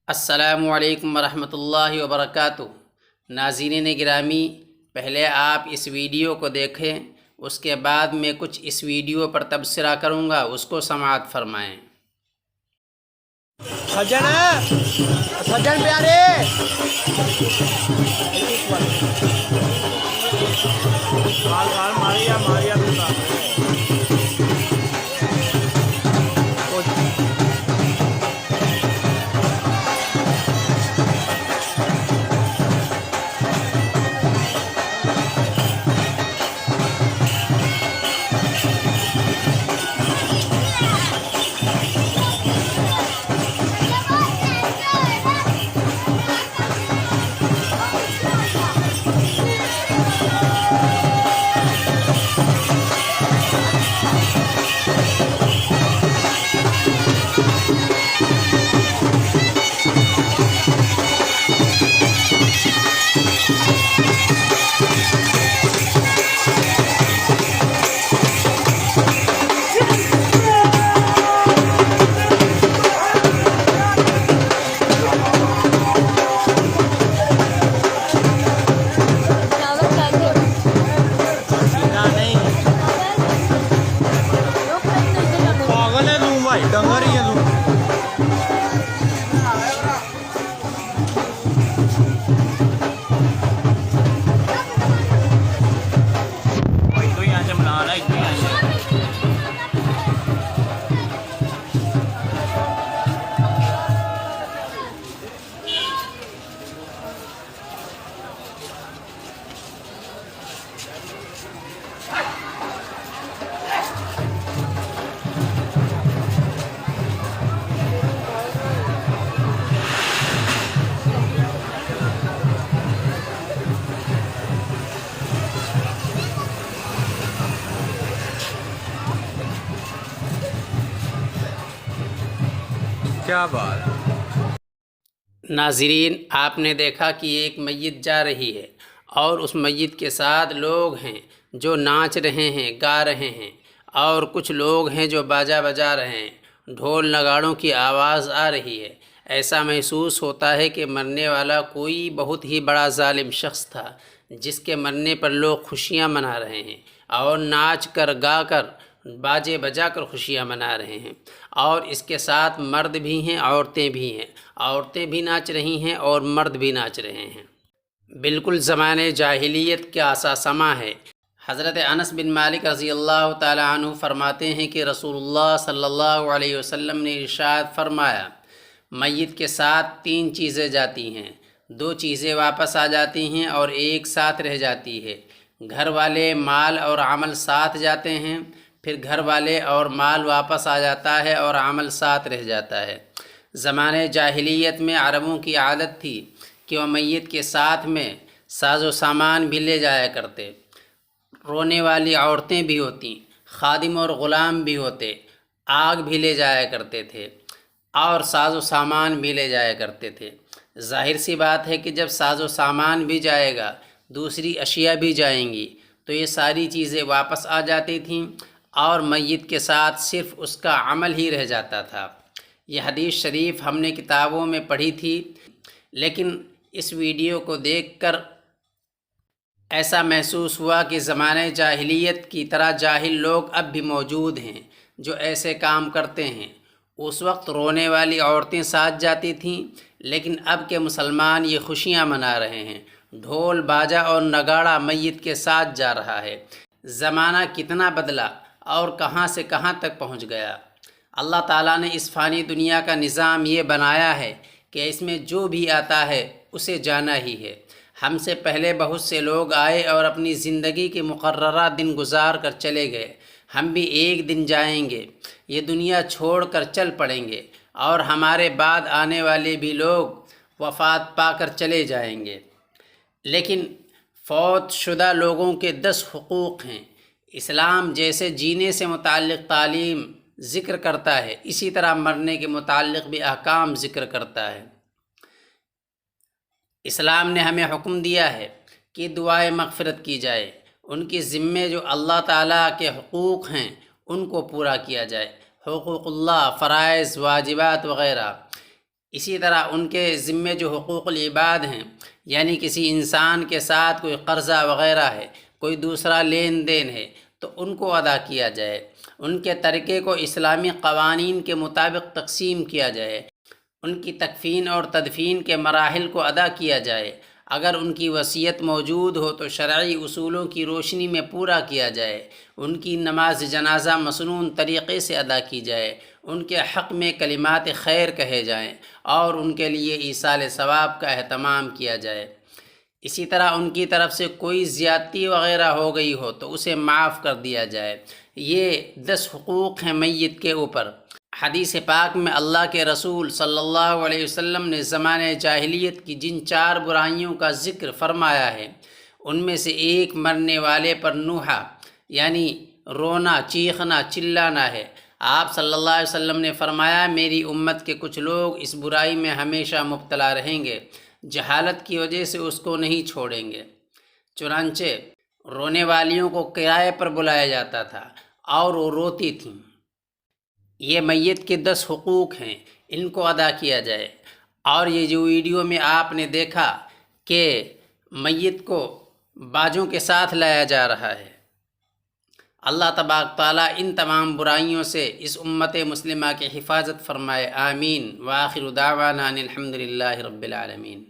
السلام علیکم ورحمۃ اللہ وبرکاتہ۔ ناظرین گرامی، پہلے آپ اس ویڈیو کو دیکھیں، اس کے بعد میں کچھ اس ویڈیو پر تبصرہ کروں گا، اس کو سماعت فرمائیں۔ سجن پیارے ماریا پاگل ہے تو بھائی، ڈنگر ہی ہے تو۔ کیا بات؟ ناظرین، آپ نے دیکھا کہ ایک میت جا رہی ہے اور اس میت کے ساتھ لوگ ہیں جو ناچ رہے ہیں، گا رہے ہیں، اور کچھ لوگ ہیں جو باجا بجا رہے ہیں، ڈھول نگاڑوں کی آواز آ رہی ہے۔ ایسا محسوس ہوتا ہے کہ مرنے والا کوئی بہت ہی بڑا ظالم شخص تھا، جس کے مرنے پر لوگ خوشیاں منا رہے ہیں اور ناچ کر، گا کر، باجے بجا کر خوشیاں منا رہے ہیں۔ اور اس کے ساتھ مرد بھی ہیں، عورتیں بھی ہیں، عورتیں بھی ناچ رہی ہیں اور مرد بھی ناچ رہے ہیں۔ بالکل زمانے جاہلیت کا سا سما ہے۔ حضرت انس بن مالک رضی اللہ تعالی عنہ فرماتے ہیں کہ رسول اللہ صلی اللہ علیہ وسلم نے ارشاد فرمایا، میت کے ساتھ 3 چیزیں جاتی ہیں، 2 چیزیں واپس آ جاتی ہیں اور ایک ساتھ رہ جاتی ہے۔ گھر والے، مال اور عمل ساتھ جاتے ہیں، پھر گھر والے اور مال واپس آ جاتا ہے اور عمل ساتھ رہ جاتا ہے۔ زمانے جاہلیت میں عربوں کی عادت تھی کہ وہ میت کے ساتھ میں ساز و سامان بھی لے جایا کرتے۔ رونے والی عورتیں بھی ہوتیں، خادم اور غلام بھی ہوتے، آگ بھی لے جایا کرتے تھے اور ساز و سامان بھی لے جایا کرتے تھے۔ ظاہر سی بات ہے کہ جب ساز و سامان بھی جائے گا، دوسری اشیاء بھی جائیں گی، تو یہ ساری چیزیں واپس آ جاتی تھیں اور میت کے ساتھ صرف اس کا عمل ہی رہ جاتا تھا۔ یہ حدیث شریف ہم نے کتابوں میں پڑھی تھی، لیکن اس ویڈیو کو دیکھ کر ایسا محسوس ہوا کہ زمانے جاہلیت کی طرح جاہل لوگ اب بھی موجود ہیں جو ایسے کام کرتے ہیں۔ اس وقت رونے والی عورتیں ساتھ جاتی تھیں، لیکن اب کے مسلمان یہ خوشیاں منا رہے ہیں، ڈھول باجا اور نگاڑا میت کے ساتھ جا رہا ہے۔ زمانہ کتنا بدلا اور کہاں سے کہاں تک پہنچ گیا۔ اللہ تعالیٰ نے اس فانی دنیا کا نظام یہ بنایا ہے کہ اس میں جو بھی آتا ہے اسے جانا ہی ہے۔ ہم سے پہلے بہت سے لوگ آئے اور اپنی زندگی کے مقررہ دن گزار کر چلے گئے۔ ہم بھی ایک دن جائیں گے، یہ دنیا چھوڑ کر چل پڑیں گے، اور ہمارے بعد آنے والے بھی لوگ وفات پا کر چلے جائیں گے۔ لیکن فوت شدہ لوگوں کے 10 حقوق ہیں۔ اسلام جیسے جینے سے متعلق تعلیم ذکر کرتا ہے، اسی طرح مرنے کے متعلق بھی احکام ذکر کرتا ہے۔ اسلام نے ہمیں حکم دیا ہے کہ دعائے مغفرت کی جائے، ان کے ذمے جو اللہ تعالیٰ کے حقوق ہیں ان کو پورا کیا جائے، حقوق اللہ، فرائض، واجبات وغیرہ۔ اسی طرح ان کے ذمے جو حقوق العباد ہیں، یعنی کسی انسان کے ساتھ کوئی قرضہ وغیرہ ہے، کوئی دوسرا لین دین ہے، تو ان کو ادا کیا جائے، ان کے ترکے کو اسلامی قوانین کے مطابق تقسیم کیا جائے، ان کی تکفین اور تدفین کے مراحل کو ادا کیا جائے، اگر ان کی وصیت موجود ہو تو شرعی اصولوں کی روشنی میں پورا کیا جائے، ان کی نماز جنازہ مسنون طریقے سے ادا کی جائے، ان کے حق میں کلمات خیر کہے جائیں اور ان کے لیے ایصال ثواب کا اہتمام کیا جائے۔ اسی طرح ان کی طرف سے کوئی زیادتی وغیرہ ہو گئی ہو تو اسے معاف کر دیا جائے۔ یہ 10 حقوق ہیں میت کے اوپر۔ حدیث پاک میں اللہ کے رسول صلی اللہ علیہ وسلم نے زمانۂ جاہلیت کی جن 4 برائیوں کا ذکر فرمایا ہے، ان میں سے ایک مرنے والے پر نوحہ یعنی رونا، چیخنا، چلانا ہے۔ آپ صلی اللہ علیہ وسلم نے فرمایا، میری امت کے کچھ لوگ اس برائی میں ہمیشہ مبتلا رہیں گے، جہالت کی وجہ سے اس کو نہیں چھوڑیں گے۔ چنانچہ رونے والیوں کو کرائے پر بلایا جاتا تھا اور وہ روتی تھیں۔ یہ میت کے 10 حقوق ہیں، ان کو ادا کیا جائے۔ اور یہ جو ویڈیو میں آپ نے دیکھا کہ میت کو باجوں کے ساتھ لایا جا رہا ہے، اللہ تبارک تعالیٰ ان تمام برائیوں سے اس امت مسلمہ کی حفاظت فرمائے، آمین۔ وآخر دعوانا ان الحمد للہ رب العالمین۔